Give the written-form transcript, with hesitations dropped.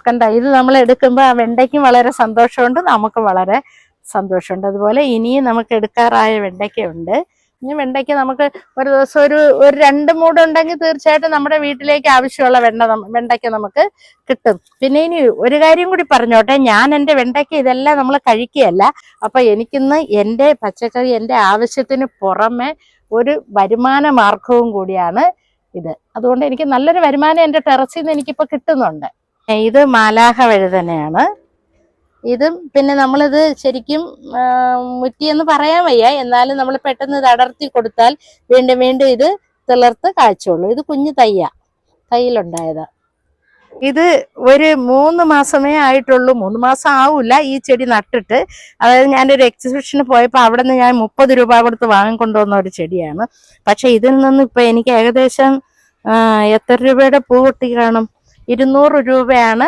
കണ്ട ഇത് നമ്മൾ എടുക്കുമ്പോൾ ആ വെണ്ടയ്ക്കും വളരെ സന്തോഷമുണ്ട്, നമുക്ക് വളരെ സന്തോഷമുണ്ട്. അതുപോലെ ഇനിയും നമുക്ക് എടുക്കാറായ വെണ്ടയ്ക്കയുണ്ട്. ഇനി വെണ്ടയ്ക്ക് നമുക്ക് ഒരു ദിവസം ഒരു 2 മൂടുണ്ടെങ്കിൽ തീർച്ചയായിട്ടും നമ്മുടെ വീട്ടിലേക്ക് ആവശ്യമുള്ള വെണ്ടയ്ക്ക നമുക്ക് കിട്ടും. പിന്നെ ഇനി ഒരു കാര്യം കൂടി പറഞ്ഞോട്ടെ, ഞാൻ എൻ്റെ വെണ്ടയ്ക്ക ഇതെല്ലാം നമ്മൾ കഴിക്കുകയല്ല. അപ്പൊ എനിക്കിന്ന് എൻ്റെ പച്ചക്കറി എൻ്റെ ആവശ്യത്തിന് പുറമെ ഒരു വരുമാന മാർഗവും കൂടിയാണ് ഇത്. അതുകൊണ്ട് എനിക്ക് നല്ലൊരു വരുമാനം എൻ്റെ ടെറസിൽ നിന്ന് എനിക്കിപ്പോൾ കിട്ടുന്നുണ്ട്. ഇത് മാലാഹ വഴുതനയാണ്. ഇതും പിന്നെ നമ്മളിത് ശരിക്കും മുറ്റിയെന്ന് പറയാൻ വയ്യ, എന്നാലും നമ്മൾ പെട്ടെന്ന് ഇത് അടർത്തി കൊടുത്താൽ വീണ്ടും വീണ്ടും ഇത് തിളർത്ത് കാഴ്ചയുള്ളൂ. ഇത് കുഞ്ഞു തൈയിലുണ്ടായതാ. ഇത് ഒരു 3 മാസമേ ആയിട്ടുള്ളൂ. 3 മാസം ആവൂല ഈ ചെടി നട്ടിട്ട്. അതായത് ഞാനൊരു എക്സിബിഷന് പോയപ്പോൾ അവിടെ നിന്ന് ഞാൻ 30 രൂപ കൊടുത്ത് വാങ്ങിക്കൊണ്ടുവന്ന ഒരു ചെടിയാണ്. പക്ഷെ ഇതിൽ നിന്ന് ഇപ്പൊ എനിക്ക് ഏകദേശം എത്ര രൂപയുടെ പൂ പൊട്ടി കാണും? 200 രൂപയാണ്